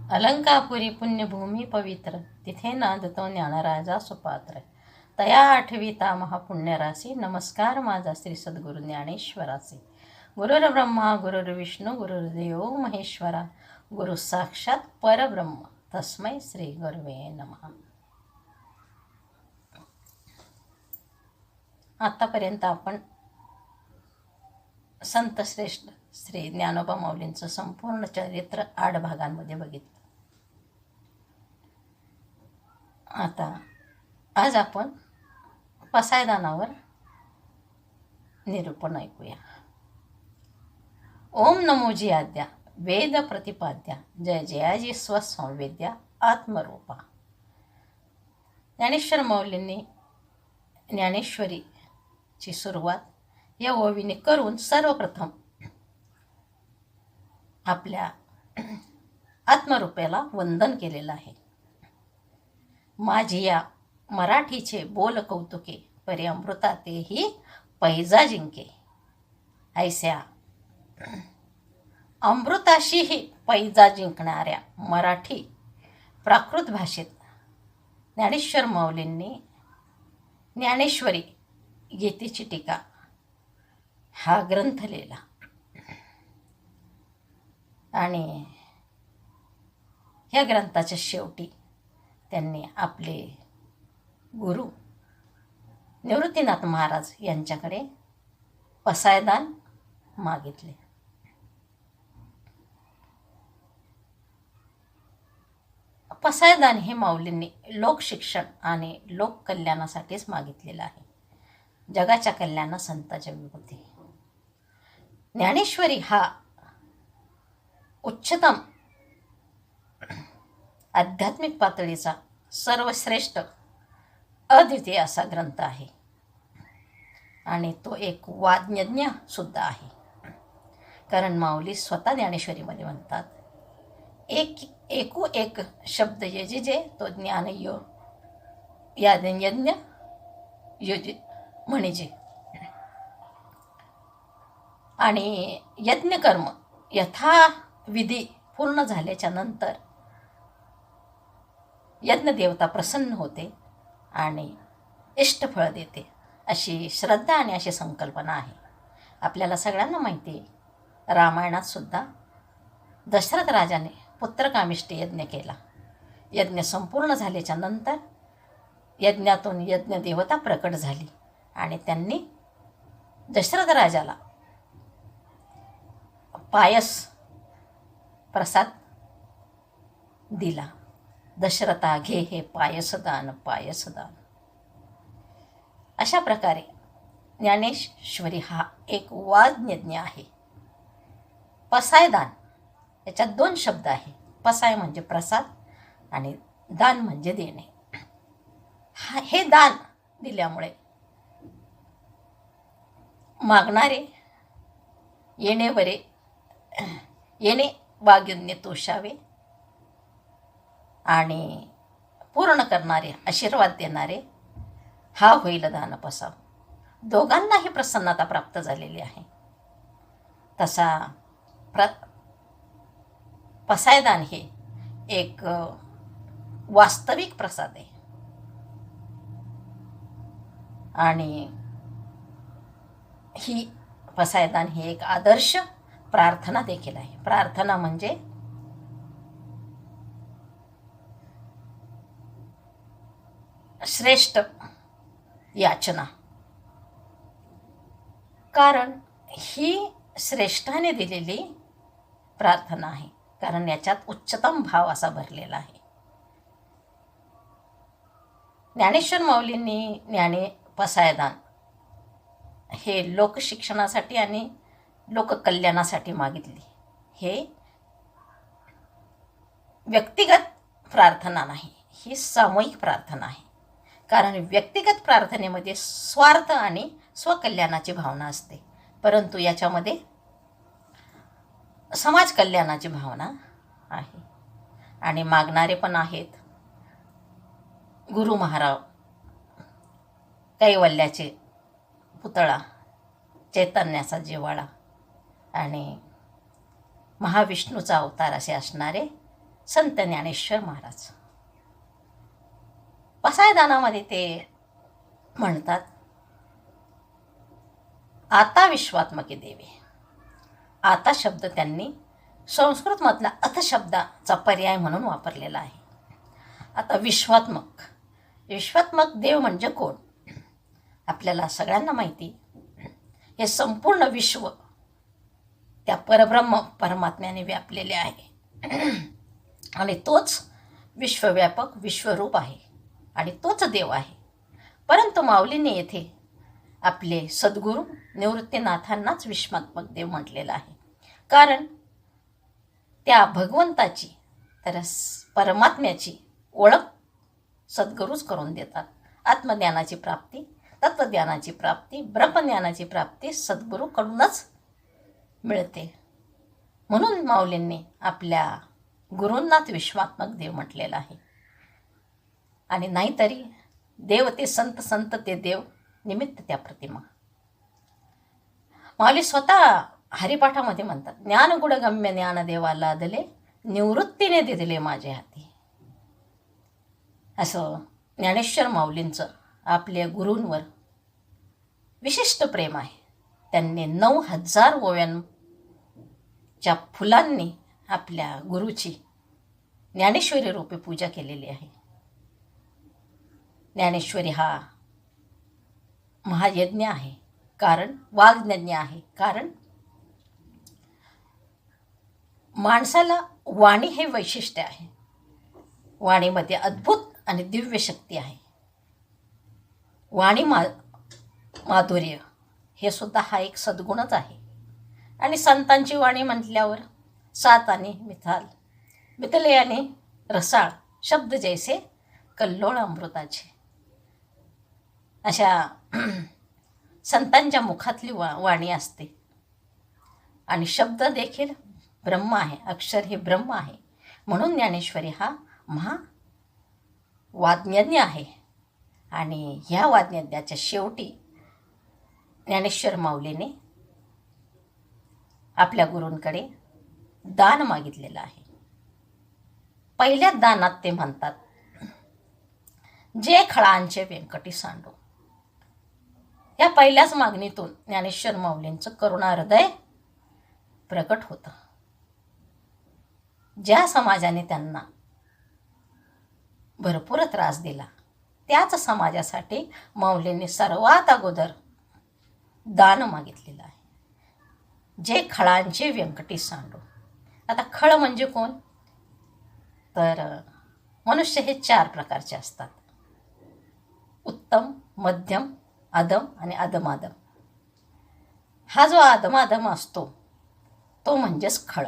अलंकापुरी पुण्यभूमी पवित्र, तिथे नांदतो ज्ञानराजा सुपात्र. तया आठविता महापुण्यरासी, नमस्कार माझा श्री सद्गुरु ज्ञानेश्वरासी. गुरुर्ब्रह्मा गुरुर्विष्णू गुरुर्देव महेश्वरा, गुरु साक्षात परब्रह्म, तस्मै श्री गुरुवे नमः. आतापर्यंत आपण संत श्रेष्ठ श्री ज्ञानोबा माऊलींचं संपूर्ण चरित्र 8 भागांमध्ये बघितलं. आता आज आपण पसायदानावर निरूपण ऐकूया. ओम नमोजी आद्या, वेद प्रतिपाद्या, जय जयाजी स्वसंवेद्या आत्मरूपा. ज्ञानेश्वर माऊलींनी ज्ञानेश्वरीची सुरुवात या ओवीने करून सर्वप्रथम आपल्या आत्मरूपाला वंदन केलेलं आहे. माझी या मराठीचे बोल कौतुके, परी अमृता तेही पैजा जिंके. ऐस्या अमृताशीही पैजा जिंकणाऱ्या मराठी प्राकृत भाषेत ज्ञानेश्वर माऊलींनी ज्ञानेश्वरी गीतेची टीका हा ग्रंथ लिहिला. आणि ह्या ग्रंथाच्या शेवटी त्यांनी आपले गुरु निवृत्तीनाथ महाराज यांच्याकडे पसायदान मागितले. पसायदान हे माऊलींनी लोकशिक्षण आणि लोककल्याणासाठीच मागितलेलं आहे. जगाच्या कल्याण संताच्या विभूती. ज्ञानेश्वरी हा उच्चतम आध्यात्मिक पातळीचा सर्वश्रेष्ठ अद्वितीय असा ग्रंथ आहे आणि तो एक वाज्ञज्ञ सुद्धा आहे. कारण माऊली स्वतः ज्ञानेश्वरीमध्ये म्हणतात, एकू एक शब्द यजिजे तो ज्ञान यो यज्ञ योजी म्हणजे. आणि यज्ञकर्म यथाविधी पूर्ण झाल्याच्या नंतर यज्ञदेवता प्रसन्न होते आणि इष्टफळ देते, अशी श्रद्धा आणि अशी संकल्पना आहे. आपल्याला सगळ्यांना माहिती आहे, रामायणात सुद्धा दशरथ राजाने पुत्रकामिष्टी यज्ञ केला. यज्ञ संपूर्ण झाल्याच्या नंतर यज्ञातून यज्ञदेवता प्रकट झाली आणि त्यांनी दशरथ राजाला पायस प्रसाद दिला. दशरथा घे हे पायसदान पायसदान. अशा प्रकारे ज्ञानेश्वरी हा एक वाज्ञज्ञ आहे. पसायदान याच्यात 2 शब्द आहे. पसाय म्हणजे प्रसाद आणि दान म्हणजे देणे. हे दान दिल्यामुळे मागणारे येणे वाग्युन्य तोषावे आणि पूर्ण करणारे आशीर्वाद देणारे हा होईल दान पसाव. दोघांनाही प्रसन्नता प्राप्त झालेली आहे. तसा पसायदान हे एक वास्तविक प्रसाद आहे आणि ही पसायदान ही एक आदर्श प्रार्थना देखील आहे. प्रार्थना म्हणजे श्रेष्ठ याचना. कारण ही श्रेष्ठाने दिलेली प्रार्थना आहे, कारण याच्यात उच्चतम भाव असा भरलेला आहे. ज्ञानेश्वर माऊलींनी पसायदान हे लोकशिक्षणासाठी आणि लोककल्याणासाठी मागितली. हे व्यक्तिगत प्रार्थना नाही, ही सामूहिक प्रार्थना आहे. कारण व्यक्तिगत प्रार्थनेमध्ये स्वार्थ आणि स्वकल्याणाची भावना असते, परंतु याच्यामध्ये समाज कल्याणाची भावना आहे. आणि मागणारे पण आहेत गुरु महाराज, कैवल्याचे पुतळा, चैतन्याचा जिव्हाळा आणि महाविष्णूचा अवतार असे असणारे संत ज्ञानेश्वर महाराज. पसायदानामध्ये ते म्हणतात, आता विश्वात्मके देवे. आता शब्द त्यांनी संस्कृतमधला अथ शब्दाचा पर्याय म्हणून वापरलेला आहे. आता विश्वात्मक देव म्हणजे कोण? आपल्याला सगळ्यांना माहिती, हे संपूर्ण विश्व त्या परब्रह्म परमात्म्याने व्यापलेले आहे आणि तोच विश्वव्यापक विश्वरूप आहे आणि तोच देव आहे. परंतु माऊलीने येथे आपले सद्गुरू निवृत्तीनाथांनाच विश्वात्मक देव म्हटलेलं आहे. कारण त्या भगवंताची तर परमात्म्याची ओळख सद्गुरूच करून देतात. आत्मज्ञानाची प्राप्ती, तत्त्वज्ञानाची प्राप्ती, ब्रह्मज्ञानाची प्राप्ती सद्गुरूकडूनच मिळते. म्हणून माऊलींनी आपल्या गुरूंनाच विश्वात्मक देव म्हटलेला आहे. आणि नाहीतरी देव ते संत, संत ते देव, निमित्त त्या प्रतिमा. माऊली स्वतः हरिपाठामध्ये म्हणतात, ज्ञानगुणगम्य ज्ञानदेवा लादले, निवृत्तीने दिले माझे हाती. असं ज्ञानेश्वर माऊलींचं आपल्या गुरूंवर विशिष्ट प्रेम आहे. त्यांनी 9,000 ओव्यांच्या फुलांनी आपल्या गुरुची ज्ञानेश्वरी रूपे पूजा केलेली आहे. ज्ञानेश्वरी हा महायज्ञ आहे, कारण वाग्यज्ञ आहे. कारण माणसाला वाणी हे वैशिष्ट्य आहे. वाणीमध्ये अद्भुत आणि दिव्य शक्ती आहे. वाणी माधुर्य हे सुद्धा हा एक सद्गुणच आहे. आणि संतांची वाणी म्हटल्यावर सात आणि मिथले आणि रसाळ शब्द जैसे कल्लोळ अमृताचे, अशा संतांच्या मुखातली वाणी असते. आणि शब्द देखील ब्रह्म आहे, अक्षर हे ब्रह्म आहे. म्हणून ज्ञानेश्वरी हा वाज्ञज्ञ आहे. आणि ह्या वाज्ञज्ञाच्या शेवटी ज्ञानेश्वर माऊलीने आपल्या गुरूंकडे दान मागितलेलं आहे. पहिल्या दानात ते म्हणतात, जे खळांचे व्यंकटी सांडो. या पहिल्याच मागणीतून ज्ञानेश्वर माऊलींचं करुणा हृदय प्रकट होतं. ज्या समाजाने त्यांना भरपूर त्रास दिला, त्याच समाजासाठी माऊलींनी सर्वात अगोदर दान मागितलेलं आहे. जे खळांचे व्यंकटी सांडो. आता खळ म्हणजे कोण? तर मनुष्य हे 4 प्रकारचे असतात, उत्तम, मध्यम, अधम आणि अधमाधम. हा जो अधमाधम असतो तो म्हणजेच खळ,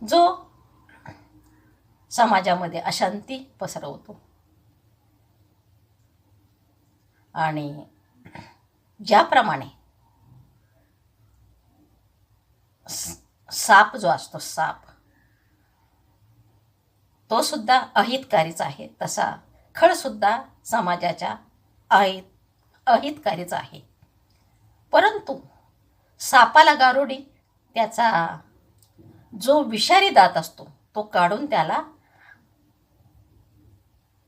जो समाजामध्ये अशांती पसरवतो. आणि ज्याप्रमाणे साप जो असतो, साप तो सुद्धा अहितकारीच आहे, तसा खळ सुद्धा समाजाच्या अहितकारीच आहे. परंतु सापाला गारुडी त्याचा जो विषारी दात असतो तो काढून त्याला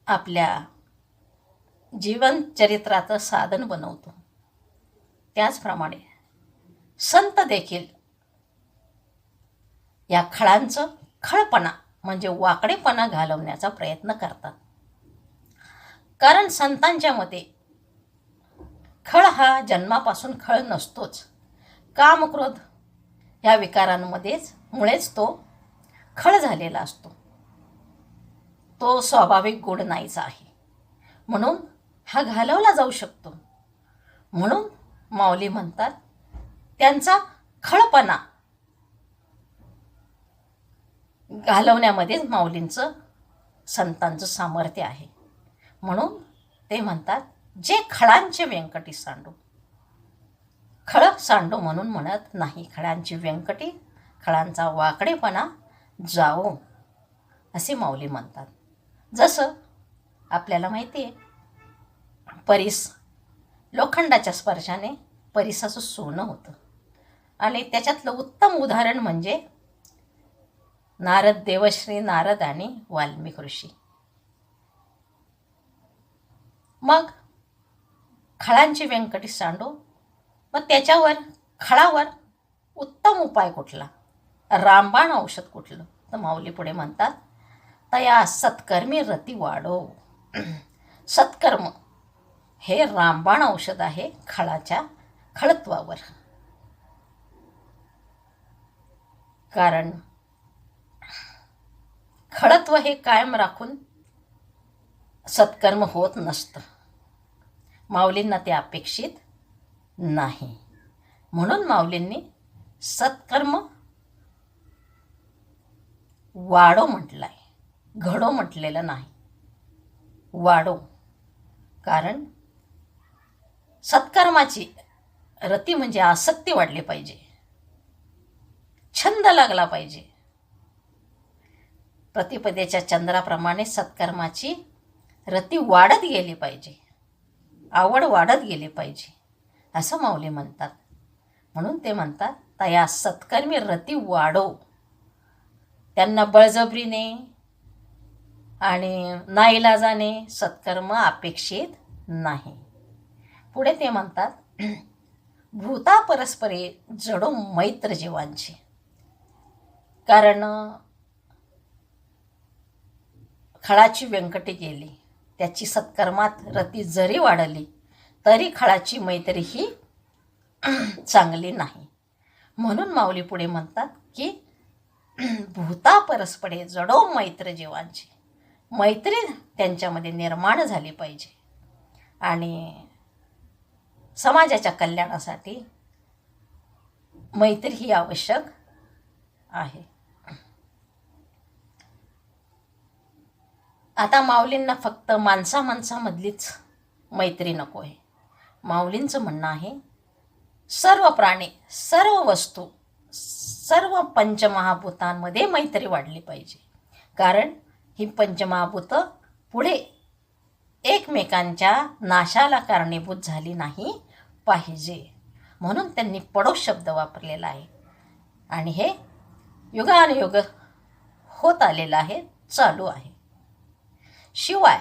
आपल्या जीवनचरित्राचं साधन बनवतो. त्याचप्रमाणे संत देखील या खळांचं खळपणा म्हणजे वाकडेपणा घालवण्याचा प्रयत्न करतात. कारण संतांच्या मते खळ हा जन्मापासून खळ नसतोच. कामक्रोध ह्या मुळेच तो खळ झालेला असतो. तो स्वाभाविक गुण नाहीचा आहे, म्हणून हा घालवला जाऊ शकतो. म्हणून माऊली म्हणतात, त्यांचा खळपणा घालवण्यामध्येच माऊलींचं संतांचं सामर्थ्य आहे. म्हणून ते म्हणतात, जे खळांचे व्यंकटी सांडो. खळ सांडो म्हणून म्हणत नाही, खळांची व्यंकटी, खळांचा वाकडेपणा जावो असे माऊली म्हणतात. जसं आपल्याला माहिती आहे, परीस लोखंडाच्या स्पर्शाने परिसाचं सोनं होतं. आणि त्याच्यातलं उत्तम उदाहरण म्हणजे नारद देवश्री नारद आणि वाल्मिक ऋषी. मग खळांची व्यंकटी सांडो. मग त्याच्यावर खळावर उत्तम उपाय कुठला, रामबाण औषध कुठलं? तर माऊली पुढे म्हणतात, तया सत्कर्मी रती वाढो. सत्कर्म हे रामबाण औषध आहे खळाच्या खळत्वावर. कारण खळत्व हे कायम राखून सत्कर्म होत नसतं. माऊलींना ते अपेक्षित नाही. म्हणून माऊलींनी सत्कर्म वाढो म्हटलं आहे, घडो म्हटलेलं नाही, वाढो. कारण सत्कर्माची रती म्हणजे आसक्ती वाढली पाहिजे, छंद लागला पाहिजे. प्रतिपदेच्या चंद्राप्रमाणे सत्कर्माची रती वाढत गेली पाहिजे, आवड वाढत गेली पाहिजे, असं माऊली म्हणतात. म्हणून ते म्हणतात, तया सत्कर्मी रती वाढो. त्यांना बळजबरीने आणि नाईलाजाने सत्कर्म अपेक्षित नाही. पुढे ते म्हणतात, भूता परस्परे जडो मैत्र जीवांची. कारण खळाची व्यंकटी गेली, त्याची सत्कर्मात रती जरी वाढली तरी खळाची मैत्री ही चांगली नाही. म्हणून माऊली पुढे म्हणतात की भूता परस्परे जडो मैत्र जीवांची. मैत्री त्यांच्यामध्ये निर्माण झाली पाहिजे आणि समाजाच्या कल्याणासाठी मैत्री ही आवश्यक आहे. आता माऊलींना फक्त माणसामधलीच मैत्री नको आहे. माऊलींचं म्हणणं आहे, सर्व प्राणी, सर्व वस्तू, सर्व पंचमहाभूतांमध्ये मैत्री वाढली पाहिजे. कारण ही पंचमहाभूतं पुढे एकमेकांच्या नाशाला कारणीभूत झाली नाही पाहिजे. म्हणून त्यांनी पडो शब्द वापरलेला आहे आणि हे युगानुयुग होत आलेलं आहे, चालू आहे. शिवाय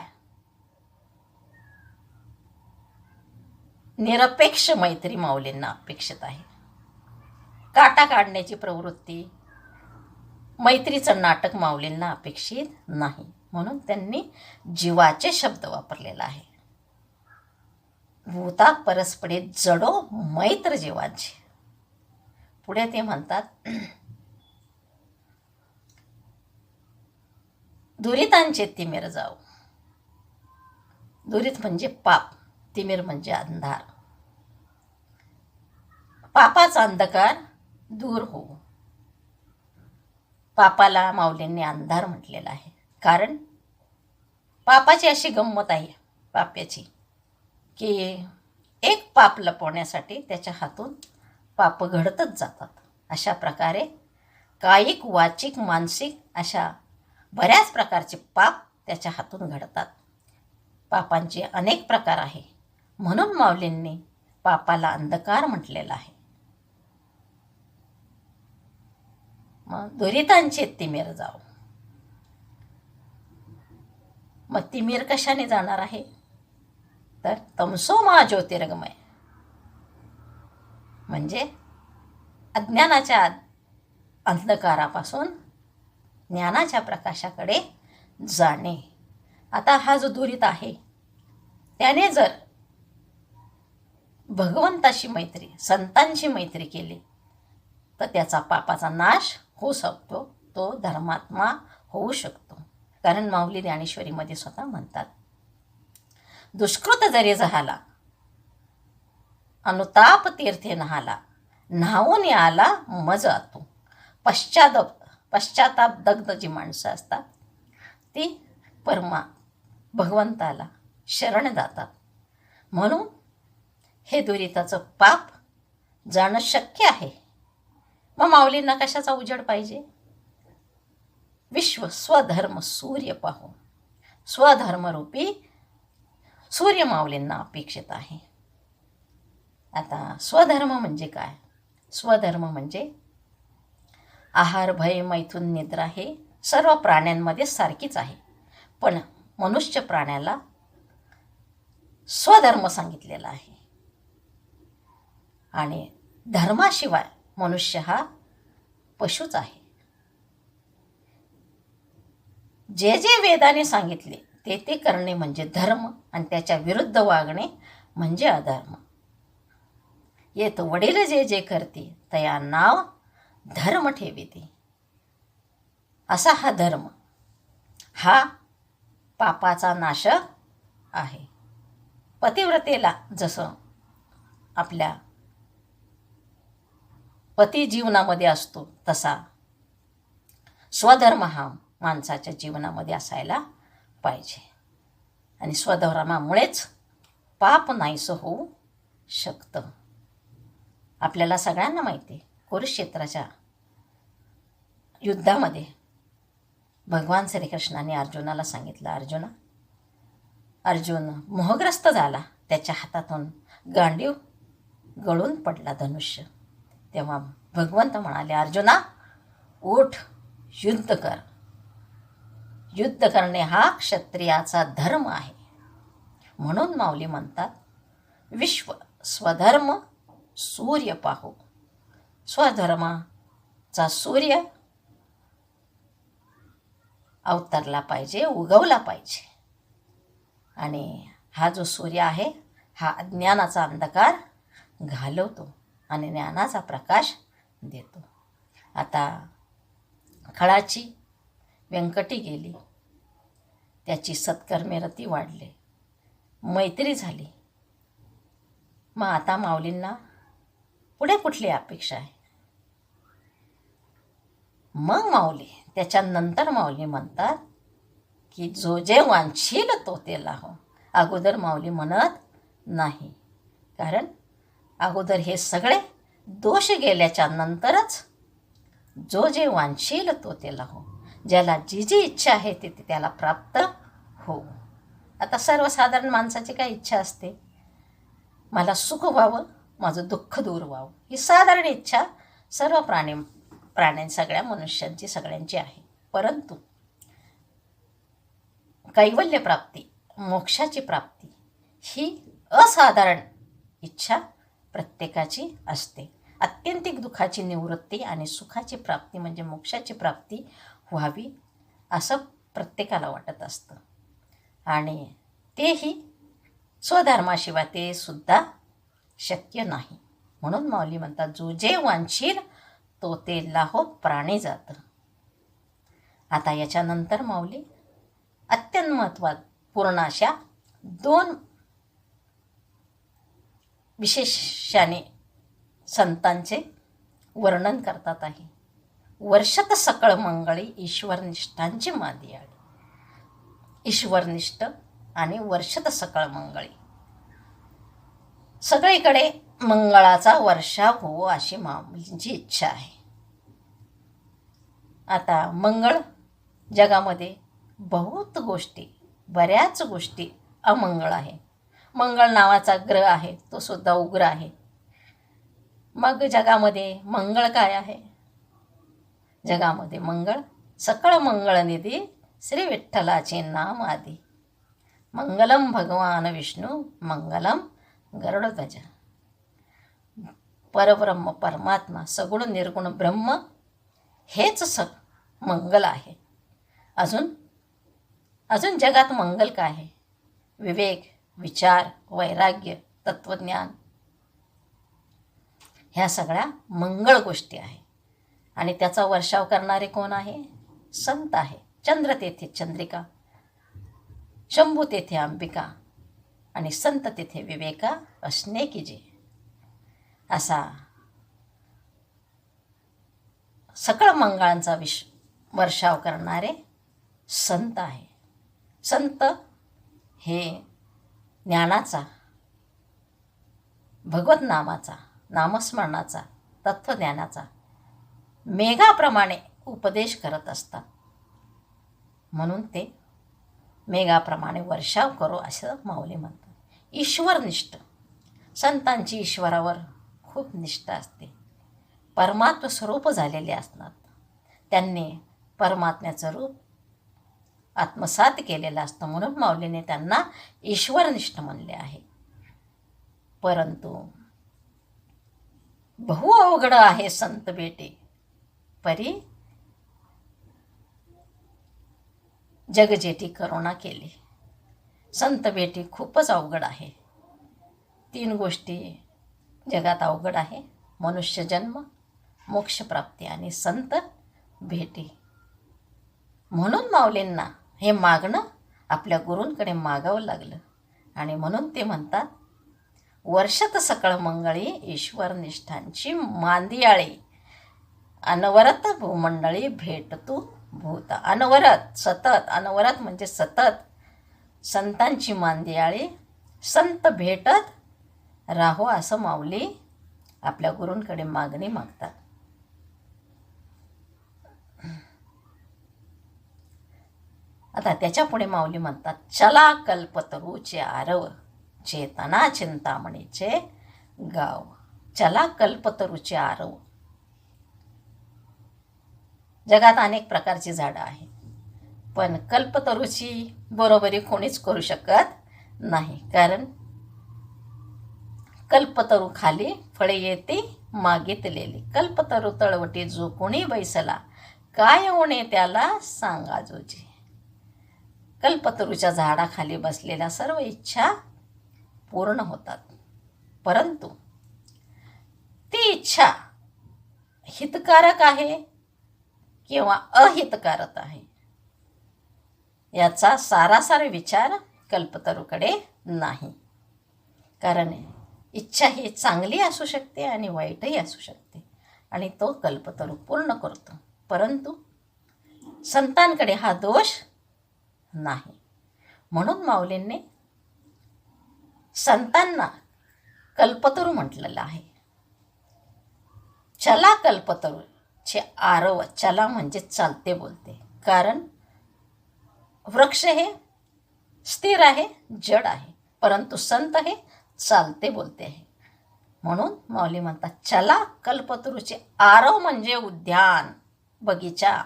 निरपेक्ष मैत्री माऊलींना अपेक्षित आहे. काटा काढण्याची प्रवृत्ती, मैत्रीचं नाटक माऊलींना अपेक्षित नाही. म्हणून त्यांनी जीवाचे शब्द वापरलेला आहे. भूता परस्परे जडो मैत्र जीवांची. पुढे ते म्हणतात, दुरितांचे तिमिर जाऊ. दुरित म्हणजे पाप, तिमिर म्हणजे अंधार. पापाचा अंधकार दूर हो. पापाला माऊलींनी अंधार म्हटलेला आहे. कारण पापाची अशी गंमत आहे पाप्याची की एक पाप लपवण्यासाठी त्याच्या हातून पाप घडतच जातात. अशा प्रकारे कायिक, वाचिक, मानसिक अशा बऱ्याच प्रकारचे पाप त्याच्या हातून घडतात. पापांचे अनेक प्रकार आहे. म्हणून माऊलींनी पापाला अंधकार म्हटलेला आहे. मग दुरितांचे तिमिर जाऊ. मग तिमिर कशाने जाणार आहे? तर तमसो मा ज्योतिर्गमय, म्हणजे अज्ञानाच्या अंधकारापासून ज्ञानाच्या प्रकाशाकडे जाणे. आता हा जो दुरित आहे त्याने जर भगवंताशी मैत्री, संतांची मैत्री केली तर त्याचा पापाचा नाश होऊ शकतो, तो धर्मात्मा होऊ शकतो. कारण माऊली ज्ञानेश्वरीमध्ये स्वतः म्हणतात, दुष्कृत जरी झाला अनुताप तीर्थे नहाला, न्हावून आला मज आतो. पश्चाताप दग्ध जी माणसं असतात ती भगवंताला शरण जातात. म्हणून हे दुरिताचं पाप जाणं शक्य आहे. मग माऊलींना कशाचा उजेड पाहिजे? विश्व स्वधर्म सूर्य पाहून. स्वधर्मरूपी सूर्य माऊलींना अपेक्षित आहे. आता स्वधर्म म्हणजे काय? स्वधर्म म्हणजे आहार, भय, मैथुन, निद्रा हे सर्व प्राण्यांमध्ये सारखीच आहे. पण मनुष्य प्राण्याला स्वधर्म सांगितलेला आहे. आणि धर्माशिवाय मनुष्य हा पशुच आहे. जे जे वेदाने सांगितले ते ते करणे म्हणजे धर्म, आणि त्याच्या विरुद्ध वागणे म्हणजे अधर्म. येत वडील जे जे करते तया नाव धर्म ठेविते. असा हा धर्म हा पापाचा नाशक आहे. पतिव्रतेला जसं आपल्या पती जीवनामध्ये असतो तसा स्वधर्म हा माणसाच्या जीवनामध्ये असायला पाहिजे. आणि स्वधर्मामुळेच पाप नाहीसं होऊ शकतं. आपल्याला सगळ्यांना माहिती आहे, कुरुक्षेत्राच्या युद्धामध्ये भगवान श्रीकृष्णाने अर्जुनाला सांगितलं, अर्जुन मोहग्रस्त झाला. त्याच्या हातातून गांडीव गळून पडला धनुष्य. तेव्हा भगवंत म्हणाले, अर्जुना उठ, युद्ध कर. युद्ध करणे हा क्षत्रियाचा धर्म आहे. म्हणून माऊली म्हणतात, विश्व स्वधर्म सूर्य पाहो. स्वधर्माचा सूर्य अवतरला पाहिजे, उगवला पाहिजे. आणि हा जो सूर्य आहे हा अज्ञानाचा अंधकार घालवतो आणि ज्ञानाचा प्रकाश देतो. आता खळाची व्यंकटी गेली, त्याची सत्कर्मे रती वाढले, मैत्री झाली. मग आता माऊलींना पुढे कुठली अपेक्षा आहे? मग माऊली त्याच्यानंतर माऊली म्हणतात की जो जे वांछील तो ते लाहो. अगोदर माऊली म्हणत नाही, कारण अगोदर हे सगळे दोष गेल्याच्या नंतरच जो जे वांछील तो ते लाहो. ज्याला जी जी इच्छा आहे ते त्याला प्राप्त हो. आता सर्वसाधारण माणसाची काय इच्छा असते? मला सुख व्हावं, माझं दुःख दूर व्हावं. ही साधारण इच्छा सर्व सगळ्या मनुष्यांची सगळ्यांची आहे. परंतु कैवल्य प्राप्ती, मोक्षाची प्राप्ती ही असाधारण इच्छा प्रत्येकाची असते. आत्यंतिक दुःखाची निवृत्ती आणि सुखाची प्राप्ती म्हणजे मोक्षाची प्राप्ती व्हावी असं प्रत्येकाला वाटत असतं. आणि तेही स्वधर्माशिवाय ते सुद्धा शक्य नाही. म्हणून माऊली म्हणतात, जो जे वांछील तो ते लाहो प्राणी जात. आता याच्यानंतर माऊली अत्यंत महत्त्वपूर्ण अशा 2 विशेषाने संतांचे वर्णन करतात आहे. वर्षत सकळ मंगळी ईश्वरनिष्ठांची मादियाळी. ईश्वरनिष्ठ आणि वर्षत सकळ मंगळी, सगळीकडे मंगळाचा वर्षाव हो अशी माऊलींची इच्छा आहे. आता मंगळ जगामध्ये बऱ्याच गोष्टी अमंगळ आहे. मंगळ नावाचा ग्रह आहे, तो सुद्धा उग्र आहे. मग जगामध्ये मंगळ काय आहे? जगामध्ये मंगळ सकळ मंगळनिधी श्री विठ्ठलाचे नाम आदी. मंगलम भगवान विष्णू मंगलम गरुडध्वज. परब्रह्म परमात्मा सगुण निर्गुण ब्रह्म हेच मंगल आहे. अजून जगात मंगल काय आहे? विवेक, विचार, वैराग्य, तत्वज्ञान ह्या सगळ्या मंगळ गोष्टी आहे. आणि त्याचा वर्षाव करणारे कोण आहे? संत आहे. चंद्र तेथे चंद्रिका, शंभू तेथे अंबिका, आणि संत तेथे विवेका असणे की जे. असा सकळ मंगळांचा वर्षाव करणारे संत आहे. संत हे ज्ञानाचा, भगवत नामाचा, नामस्मरणाचा, तत्वज्ञानाचा मेघाप्रमाणे उपदेश करत असतात. म्हणून ते मेघाप्रमाणे वर्षाव करो असं माऊली म्हणतात. ईश्वरनिष्ठ संतांची ईश्वरावर खूप निष्ठा असते. परमात्म स्वरूप झालेले असतात. त्यांनी परमात्म्याचं रूप आत्मसात केलेलं असतं, म्हणून माऊलीने त्यांना ईश्वरनिष्ठ म्हणले आहे. परंतु बहु अवघड आहे संत भेटे, परी जग जेठी करुणा केली. संत भेटी खूपच अवघड आहे. 3 गोष्टी जगात अवघड आहे: मनुष्य जन्म, मोक्षप्राप्ती आणि संत भेटी. म्हणून माऊलींना हे मागणं आपल्या गुरूंकडे मागावं लागलं. आणि म्हणून ते म्हणतात, वर्षत सकळ मंगळी ईश्वरनिष्ठांची मांदियाळी, अनवरत भूमंडळी भेट तू भूत. अनवरत, सतत, अनवरत म्हणजे सतत संतांची मांदियाळी, संत भेटत राहो असं माऊली आपल्या गुरूंकडे मागणी मागतात. आता त्याच्या पुढे माऊली म्हणतात, चला कल्पतरूचे आरव, चेतना चिंतामणीचे गाव. चला कल्पतरूचे आरव. जगात अनेक प्रकारची झाडं आहेत, पण कल्पतरूची बरोबरी कोणीच करू शकत नाही. कारण कल्पतरू खाली फळे येते मागितलेली. कल्पतरू तळवटी जो कोणी बैसला, काय होणे त्याला सांगा जोजी. कल्पतरूच्या झाडाखाली बसलेल्या सर्व इच्छा पूर्ण होतात, परंतु ती इच्छा हितकारक आहे किंवा अहितकारक आहे याचा सारासार विचार कल्पतरूकडे नाही. कारण इच्छा ही चांगली असू शकते आणि वाईटही असू शकते, आणि तो कल्पतरू पूर्ण करतो. परंतु संतांकडे हा दोष नाही. म्हणून माऊलींनी संतांना कल्पतरू म्हटलेलं आहे. चला कल्पतरूचे आरव. चला म्हणजे चालते बोलते. कारण वृक्ष हे स्थिर आहे, जड आहे, परंतु संत हे चालते बोलते आहे. म्हणून माऊली म्हणतात, चला कल्पतरूचे आरव म्हणजे उद्यान, बगीचा.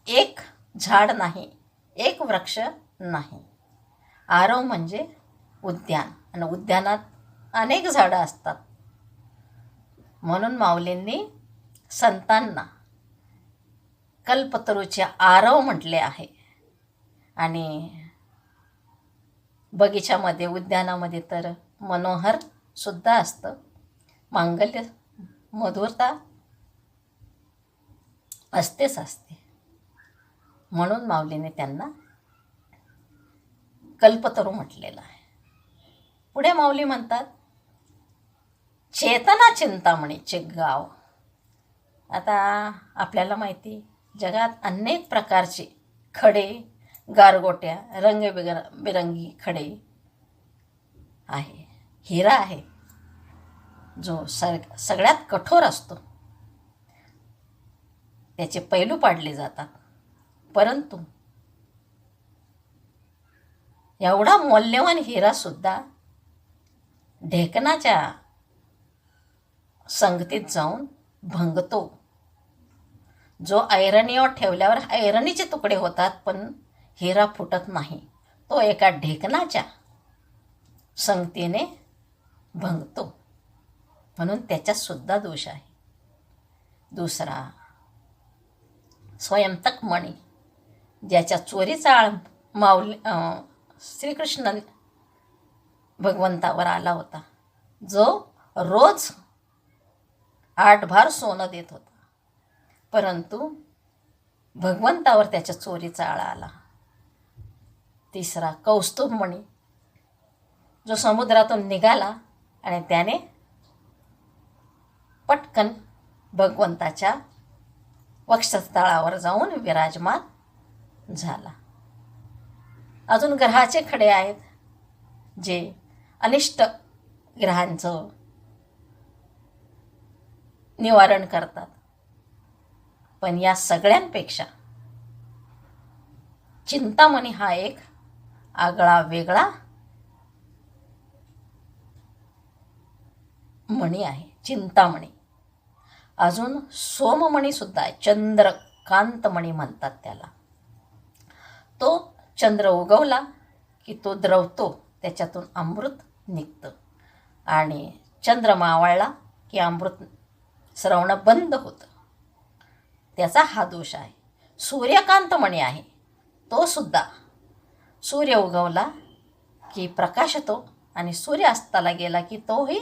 एक झाड नाही, एक वृक्ष नाही. आरव म्हणजे उद्यान, आणि उद्यानात अनेक झाडं असतात. म्हणून माऊलींनी संतांना कल्पतरूचे आरव म्हटले आहे. आणि बगीच्यामध्ये, उद्यानामध्ये तर मनोहर सुद्धा असतं, मांगल्य, मधुरता असतेच असते. म्हणून माऊलीने त्यांना कल्पतरू म्हटलेलं आहे. पुढे माऊली म्हणतात, चेतना चिंतामणीचे गाव. आता आपल्याला माहिती, जगात अनेक प्रकारचे खडे, गारगोट्या, रंगबिरंगी खडे आहे. हिरा आहे जो सगळ्यात कठोर असतो, त्याचे पैलू पाडले जातात. परंतु एवढा मौल्यवान हिरा सुद्धा ढेकणाच्या संगतीत जाऊन भंगतो. जो ऐरणीवर ठेवल्यावर ऐरणीचे तुकडे होतात, पण हिरा फुटत नाही. तो एका ढेकणाच्या संगतीने भंगतो. म्हणून त्याच्यात सुद्धा दोष आहे. दुसरा, स्वयंतक मणी, ज्याच्या चोरीचा आळ माऊली श्रीकृष्ण भगवंतावर आला होता, जो रोज 8 भार सोनं देत होता, परंतु भगवंतावर त्याच्या चोरीचा आळा आला. तिसरा, कौस्तुभ मणी, जो समुद्रातून निघाला आणि त्याने पटकन भगवंताच्या वक्षस्थळावर जाऊन विराजमान झाला. अजून ग्रहाचे खडे आहेत, जे अनिष्ट ग्रहांचं निवारण करतात. पण या सगळ्यांपेक्षा चिंतामणी हा एक आगळा वेगळा मणी आहे. चिंतामणी अजून सोममणीसुद्धा आहे, चंद्रकांतमणी म्हणतात त्याला. तो चंद्र उगवला की तो द्रवतो, त्याच्यातून अमृत निघतं. आणि चंद्र मावळला की अमृत स्रवणं बंद होतं. त्याचा हा दोष आहे. सूर्यकांतमणी आहे, तो सुद्धा सूर्य उगवला की प्रकाश येतो आणि सूर्य अस्ताला गेला की तोही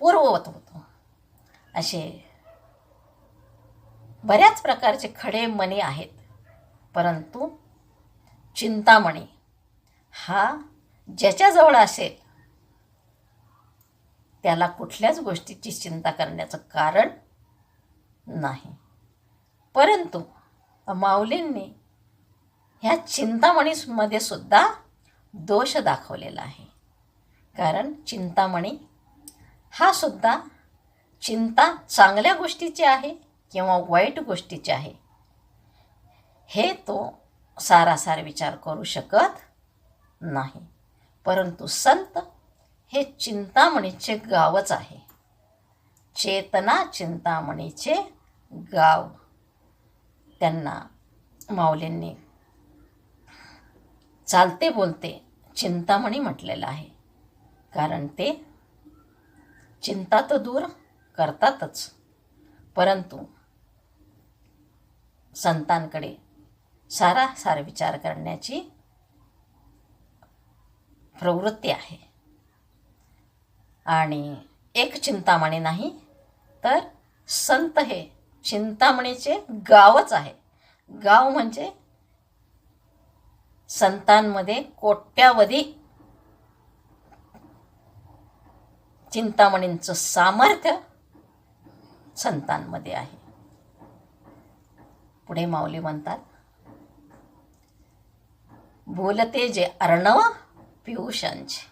पूर्ववत होतो. असे बऱ्याच प्रकारचे खडे मणी आहेत. परंतु चिंतामणी हा ज्याच्याजवळ असेल त्याला कुठल्याच गोष्टीची चिंता करण्याचं कारण नाही. परंतु माऊलींनी ह्या चिंतामणीमध्ये सुद्धा दोष दाखवलेला आहे. कारण चिंतामणी हा सुद्धा चिंता चांगल्या गोष्टीची आहे किंवा वाईट गोष्टीची आहे हे तो सारासार विचार करू शकत नाही. परंतु संत हे चिंतामणीचे गावच आहे. चेतना चिंतामणीचे गाव त्यांना माऊलींनी चालते बोलते चिंतामणी म्हटलेलं आहे. कारण ते चिंता तर दूर करतातच, परंतु संतांकडे सारासार विचार करण्याची प्रवृत्ती आहे. आणि एक चिंतामणी नाही तर संत हे चिंतामणीचे गावच आहे. गाव म्हणजे संतांमध्ये कोट्यावधी चिंतामणींचं सामर्थ्य संतांमध्ये आहे. पुढे माऊली म्हणतात, बोलते जे अर्णव पियुषांचे.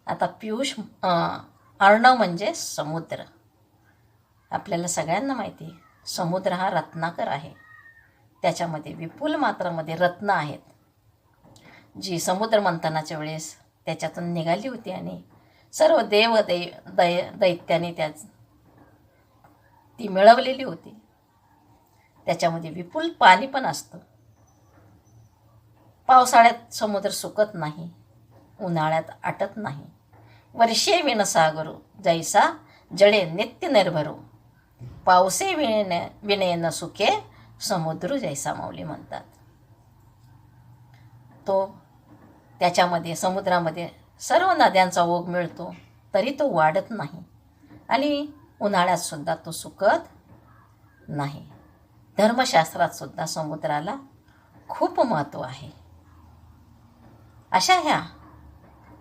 आता पियुष अर्णव म्हणजे समुद्र. आपल्याला सगळ्यांना माहिती आहे समुद्र हा रत्नाकर आहे. त्याच्यामध्ये विपुल मात्रामध्ये रत्न आहेत, जी समुद्र मंथनाच्या वेळेस त्याच्यातून निघाली होती आणि सर्व दैत्याने ती मिळवलेली होती. त्याच्यामध्ये विपुल पाणी पण असतं. पावसाळ्यात समुद्र सुकत नाही, उन्हाळ्यात आटत नाही. वर्षे विणसागरू जैसा जळे नित्य निर्भरू, पावसे विणे न सुके समुद्र जैसा माऊली म्हणतात. तो त्याच्यामध्ये समुद्रामध्ये सर्व नद्यांचा ओघ मिळतो तरी तो वाढत नाही आणि उन्हाळ्यात सुद्धा तो सुकत नाही. धर्मशास्त्रात सुद्धा समुद्राला खूप महत्त्व आहे. अशा ह्या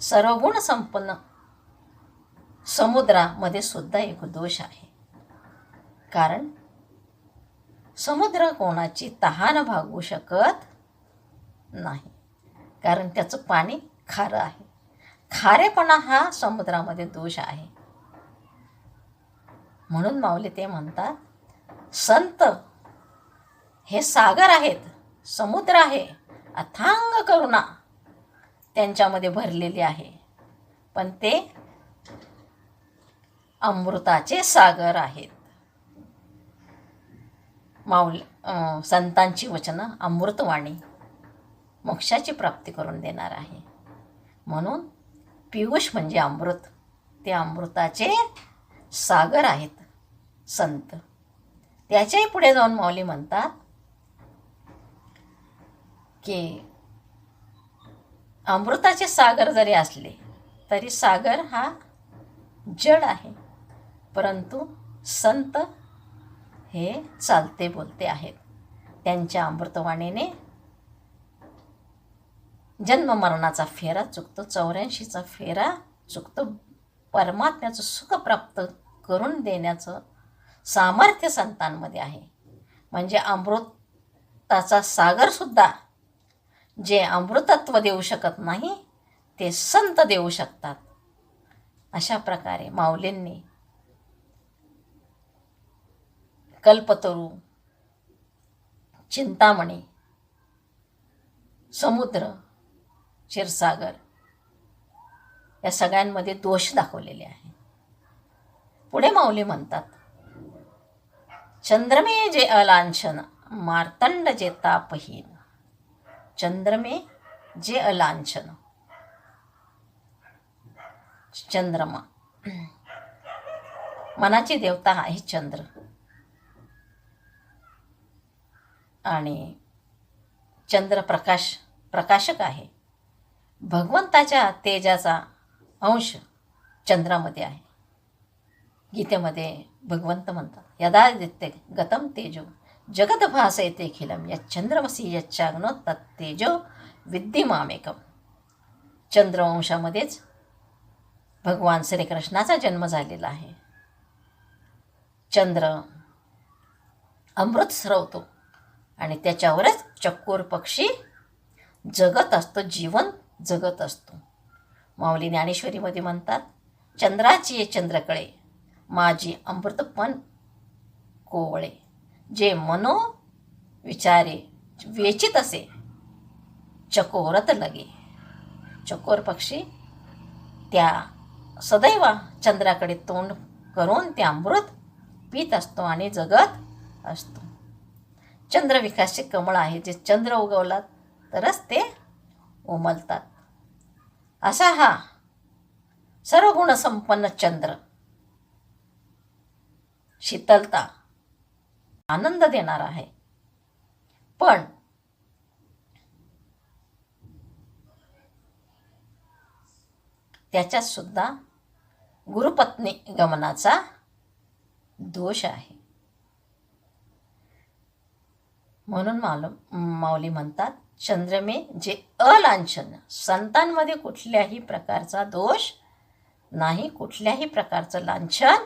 सर्वगुण संपन्न समुद्रामध्ये सुद्धा एक दोष आहे. कारण समुद्र कोणाची तहान भागवू शकत नाही, कारण त्याचं पाणी खारं आहे. खारेपणा हा समुद्रामध्ये दोष आहे. म्हणून माऊली ते म्हणतात, संत हे सागर आहेत, समुद्र आहे, अथांग करुणा त्यांच्यामध्ये भरलेली आहे, पण ते अमृताचे सागर आहेत. संतांची वचनं अमृतवाणी मोक्षाची प्राप्ती करून देणार आहे. म्हणून पियुष म्हणजे अमृत, ते अमृताचे सागर आहेत संत. त्याच्याही पुढे जाऊन माऊली म्हणतात की अमृताचे सागर जरी असले तरी सागर हा जड आहे, परंतु संत हे चालते बोलते आहेत. त्यांच्या अमृतवाणीने जन्ममरणाचा फेरा चुकतो, 84चा फेरा चुकतो. परमात्म्याचं सुख प्राप्त करून देण्याचं सामर्थ्य संतांमध्ये आहे. म्हणजे अमृताचा सागरसुद्धा जे अमृतत्व देऊ शकत नाही ते संत देऊ शकतात. अशा प्रकारे माऊलींनी कल्पतरू, चिंतामणी, समुद्र, क्षीरसागर या सगळ्यांमध्ये दोष दाखवलेले आहे. पुढे माऊली म्हणतात, चंद्रमे जे अलांछन, मार्तंड जे तापहीन. चंद्रमे जे अलांछन, चंद्रमा मनाची देवता आहे चंद्र. आणि चंद्र प्रकाशक आहे. भगवंताच्या तेजाचा अंश चंद्रामध्ये आहे. गीतेमध्ये भगवंत म्हणतात, यदादित्य गतम तेजो जगत भासयते खिलम यच्चंद्रमसी यच्चाग्नो तत्तेजो विद्धी मामेकम. चंद्रवंशामध्येच भगवान श्रीकृष्णाचा जन्म झालेला आहे. चंद्र अमृत स्रवतो आणि त्याच्यावरच चकोर पक्षी जगत असतो, जीवन जगत असतो. माऊली ज्ञानेश्वरीमध्ये म्हणतात, चंद्राची चंद्रकळे माझी अमृतपण कोवळे. जे मनो विचारे वेचित असे चकोरत लगे. चकोर पक्षी त्या सदैव चंद्राकडे तोंड करून ते अमृत पीत असतो आणि जगत असतो. चंद्रविकासचे कमळ आहे, जे चंद्र उगवला तरच ते उमलतात. असा हा सर्व गुणसंपन्न चंद्र शीतलता, आनंद देणारा आहे. पण त्याच्यात सुद्धा गुरुपत्नी गमनाचा दोष आहे. म्हणून माऊली म्हणतात, चंद्रमे जे अलांछन, संतांमध्ये कुठल्याही प्रकारचा दोष नाही, कुठल्याही प्रकारचं लांछन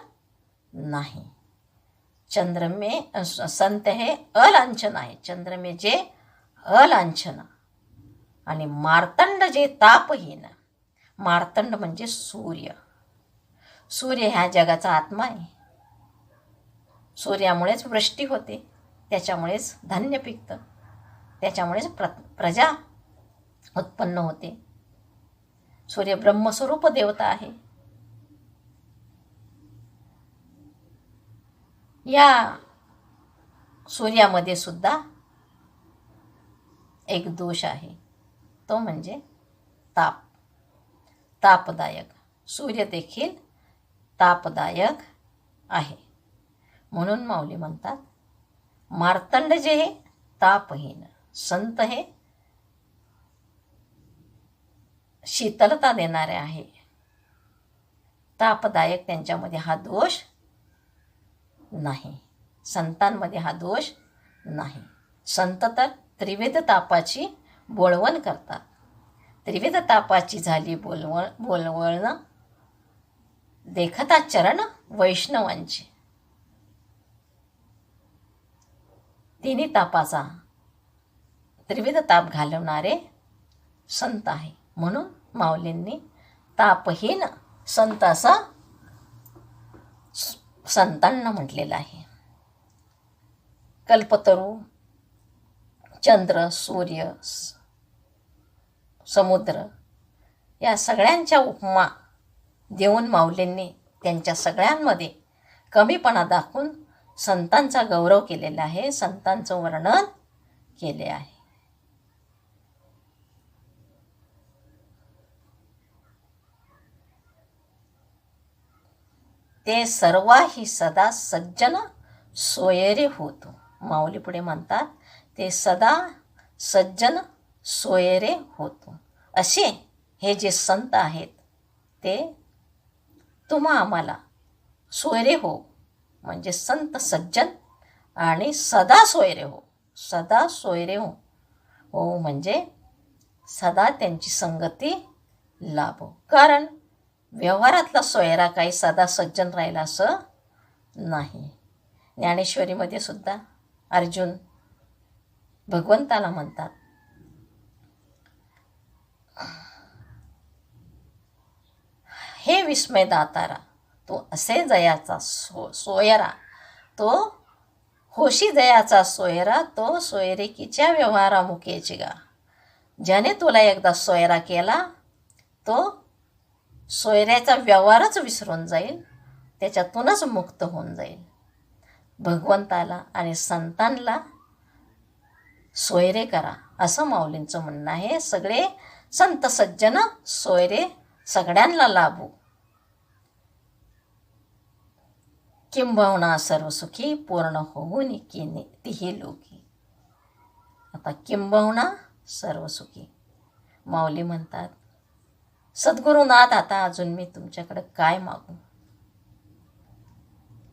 नाही. चंद्रमे संत हे अलांछन आहे. चंद्रमे जे अलांछन आणि मार्तंड जे तापहीन. मार्तंड म्हणजे सूर्य. सूर्य ह्या जगाचा आत्मा आहे. सूर्यामुळेच वृष्टी होते, त्याच्यामुळेच धान्य पिकतं, त्याच्यामुळेच प्रजा उत्पन्न होते. सूर्य ब्रह्मस्वरूप देवता आहे. या सूर्यामध्ये सुद्धा एक दोष आहे, तो म्हणजे तापदायक. सूर्य देखील तापदायक आहे. म्हणून माऊली म्हणतात, मार्तंड जे हे तापहीन, संत हे शीतलता देणारे आहे. तापदायक त्यांच्यामध्ये हा दोष नाही, संतांमध्ये हा दोष नाही. संत तर त्रिविध तापाची बोळवण करतात. त्रिविध तापाची झाली बोलवण देखता चरण वैष्णवांची. तिन्ही तापाचा त्रिविध ताप घालवणारे संत आहे. म्हणून माऊलींनी तापहीन संत असं संतांना म्हटलेलं आहे. कल्पतरू, चंद्र, सूर्य, समुद्र या सगळ्यांच्या उपमा देऊन माऊलींनी त्यांच्या सगळ्यांमध्ये कमीपणा दाखवून संतांचा गौरव केलेला आहे, संतांचं वर्णन केले आहे. ते सर्वाही सदा सज्जन सोयरे होतो. माऊली पुढे म्हणतात, ते सदा सज्जन सोयरे होतो. असे हे जे संत आहेत ते तुम्हा आम्हाला सोयरे हो, म्हणजे संत सज्जन, आणि सदा सोयरे हो. सदा सोयरे हो हो म्हणजे सदा त्यांची संगती लाभो. कारण व्यवहारातला सोयरा काही सदा सज्जन राहिला असं नाही. ज्ञानेश्वरीमध्ये सुद्धा अर्जुन भगवंताला म्हणतात, हे विस्मय दातारा, तो असे जयाचा सोयरा, तो होशी जयाचा सोयरा, तो सोयरेकीच्या व्यवहारा मुकेची गा. ज्याने तुला एकदा सोयरा केला तो सोयऱ्याचा व्यवहारच विसरून जाईल, त्याच्यातूनच मुक्त होऊन जाईल. भगवंताला आणि संतांना सोयरे करा, असं माऊलींचं म्हणणं आहे. सगळे संत सज्जन सोयरे सगळ्यांना लाभू. किंबहुना सर्वसुखी पूर्ण होऊन की तिही लोकी. आता किंबहुना सर्वसुखी माऊली म्हणतात, सद्गुरुनाथ आता अजून मी तुमच्याकडे काय मागू.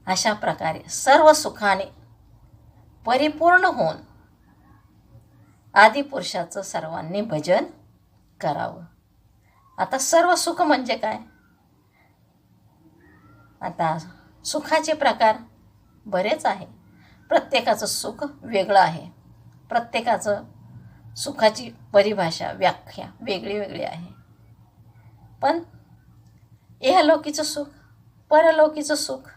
अशा प्रकारे सर्व सुखाने परिपूर्ण होऊन आदिपुरुषाचं सर्वांनी भजन करावं. आता सर्व सुख म्हणजे काय. आता सुखाचे प्रकार बरेच आहे. प्रत्येकाचं सुख वेगळं आहे. प्रत्येकाचं सुखाची परिभाषा व्याख्या वेगळी वेगळी आहे. पण इहलौकीचं सुख, परलौकीचं सुख,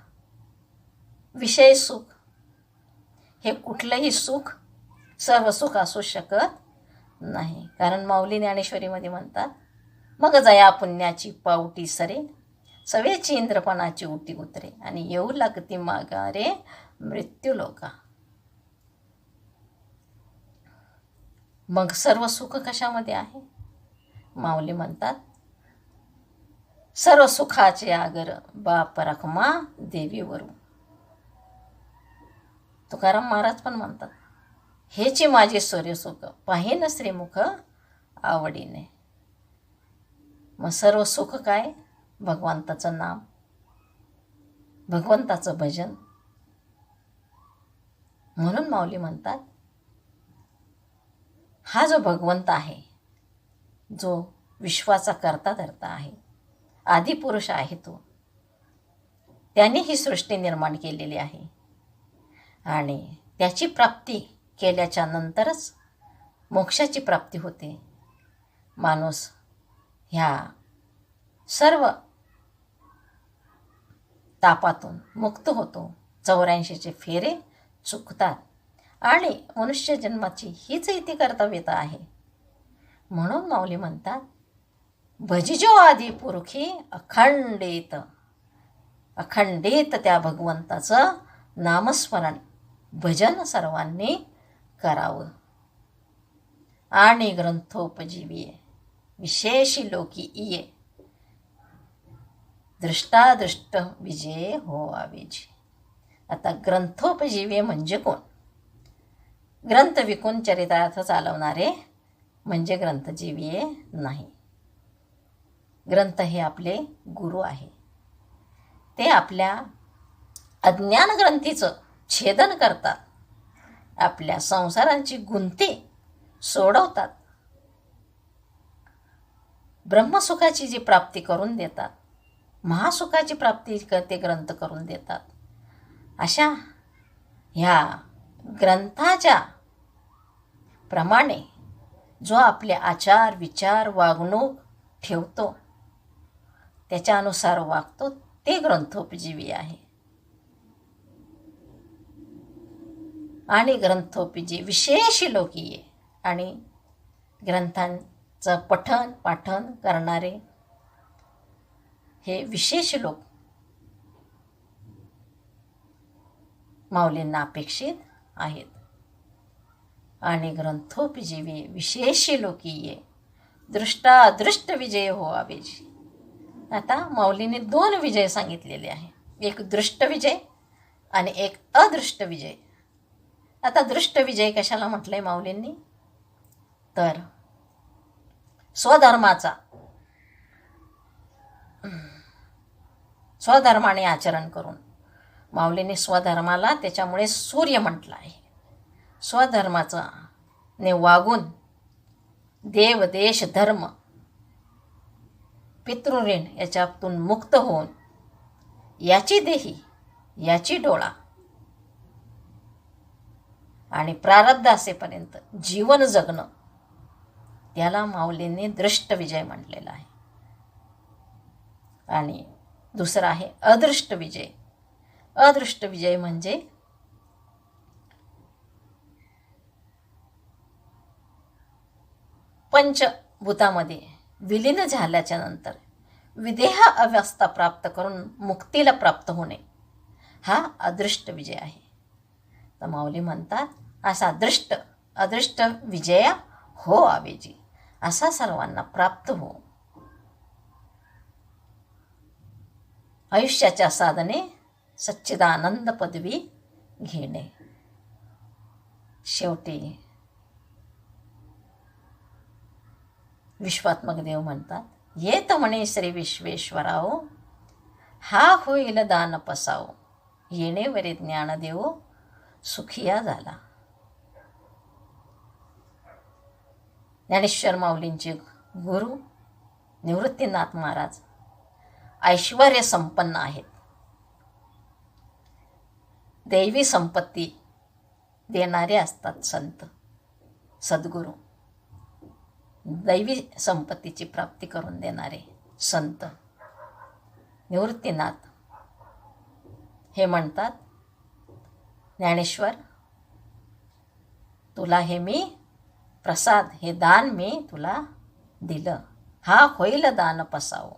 विषय सुख, हे कुठलंही सुख सर्व सुख असू शकत नाही. कारण माऊली ज्ञानेश्वरीमध्ये म्हणतात, मग जया पुण्याची पावटी सरे, सवेची इंद्रपणाची उटी उतरे, आणि येऊ लागती मागारे मृत्यू लोका. मग सर्व सुख कशामध्ये आहे. माऊली म्हणतात, सर्व सुखाचे आगर बाप रखमा देवीवरू. तुकाराम महाराज पण म्हणतात, हेची माझे सूर्यसुख पाहिन श्रीमुख आवडीने. मग सर्व सुख काय. भगवंताचं नाम, भगवंताचं भजन. म्हणून माऊली म्हणतात, हा जो भगवंत आहे, जो विश्वाचा करता धर्ता आहे, आदिपुरुष आहे, तो त्याने ही सृष्टी निर्माण केलेली आहे. आणि त्याची प्राप्ती केल्याच्या नंतरच मोक्षाची प्राप्ती होते. माणूस ह्या सर्व तापातून मुक्त होतो. 84चे फेरे चुकतात आणि मनुष्य जन्माची हीच इति कर्तव्यता आहे. म्हणून माऊली म्हणतात, भजिजो आदी पुरुषी अखंडित. अखंडित त्या भगवंताचं नामस्मरण भजन सर्वांनी करावं. आणि ग्रंथोपजीवीये विशेषी लोकी इये, दृष्टादृष्ट विजय हो आवेजी. आता ग्रंथोपजीवी म्हणजे कोण. ग्रंथ विकून चरितार्थ चालवणारे म्हणजे ग्रंथजीवीये नाही. ग्रंथ हे आपले गुरु आहे. ते आपल्या अज्ञान ग्रंथीचं छेदन करतात. आपल्या संसारांची गुंती सोडवतात. ब्रह्मसुखाची जी प्राप्ती करून देतात, महासुखाची प्राप्ती ते ग्रंथ करून देतात. अशा ह्या ग्रंथाच्या प्रमाणे जो आपले आचार विचार वागणूक ठेवतो, त्याच्यानुसार वागतो, ते ग्रंथोपजीवी आहे. आणि ग्रंथोपजी विशेष लोकीये. आणि ग्रंथांचं पठन पाठन करणारे हे विशेष लोक माऊलींना अपेक्षित आहेत. आणि ग्रंथोपजीवी विशेष लोकीये, दृष्टादृष्ट विजय हो आवेजी. आता माऊलीने 2 विजय सांगितलेले आहे. एक दृष्ट विजय आणि एक अदृष्ट विजय. आता दृष्ट विजय कशाला म्हटलंय माऊलींनी, तर स्वधर्माने आचरण करून. माऊलीने स्वधर्माला त्याच्यामुळे सूर्य म्हटलं आहे. स्वधर्माचा ने वागून देव देश धर्म पितृऋण याच्यातून मुक्त होऊन याची देही याची डोळा आणि प्रारब्ध असेपर्यंत जीवन जगणं, त्याला माऊलींनी दृष्ट विजय म्हटलेला आहे. आणि दुसरा आहे अदृष्ट विजय. अदृष्ट विजय म्हणजे पंचभूतामध्ये विलीन झाल्याच्या नंतर विदेह अवस्था प्राप्त करून मुक्तीला प्राप्त होणे, हा अदृष्ट विजय आहे. तर माऊली म्हणतात असा अदृष्ट विजया हो आवेजी, असा सर्वांना प्राप्त हो. आयुष्याच्या साधने सच्चिदानंद पदवी घेणे. शेवटी विश्वात्मक देव म्हणतात, येत म्हणे श्री विश्वेश्वराओ, हा होईल दान पसाओ, येणेवरे ज्ञान देवो सुखिया झाला. ज्ञानेश्वर माऊलींचे गुरु निवृत्तीनाथ महाराज ऐश्वर्य संपन्न आहेत. दैवी संपत्ती देणारे असतात संत सद्गुरू. दैवी संपत्तीची प्राप्ती करून देणारे संत निवृत्तीनाथ हे म्हणतात, ज्ञानेश्वर तुला हे मी प्रसाद, हे दान मी तुला दिलं. हा होईल दान पसावो,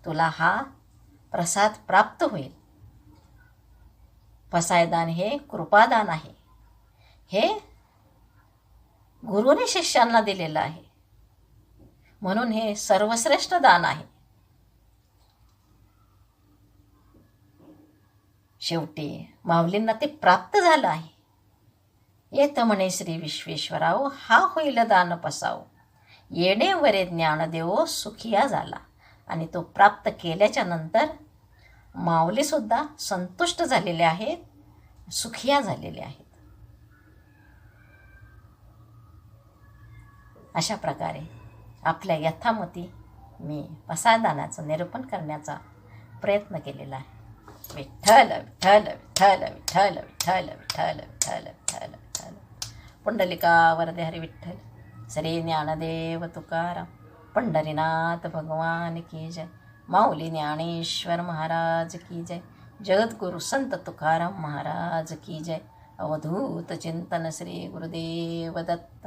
तुला हा प्रसाद प्राप्त होईल. पसायदान हे कृपादान आहे. हे गुरुने शिष्यांना दिलेलं आहे, म्हणून हे सर्वश्रेष्ठ दान आहे. शेवटी माऊलींना ते प्राप्त झालं आहे. येत म्हणे श्री विश्वेश्वराओ, हा होईल दान पसाओ, येणेवरे ज्ञान देवो सुखिया झाला. आणि तो प्राप्त केल्याच्या नंतर माऊलीसुद्धा संतुष्ट झालेले आहेत, सुखिया झालेले आहेत. अशा प्रकारे आपल्या यथामती मी पसायदानाचं निरूपण करण्याचा प्रयत्न केलेला आहे. विठ्ठल विठ्ठल विठ्ठल विठ्ठल विठ्ठल विठ्ठल विठ्ठल विठ्ठल विठ्ठल. पुंडलिका वरदे हरी विठ्ठल. श्री ज्ञानदेव तुकाराम पंढरीनाथ भगवान की जय. माऊली ज्ञानेश्वर महाराज की जय. जगद्गुरु संत तुकाराम महाराज की जय. अवधूत चिंतन श्री गुरुदेव दत्त.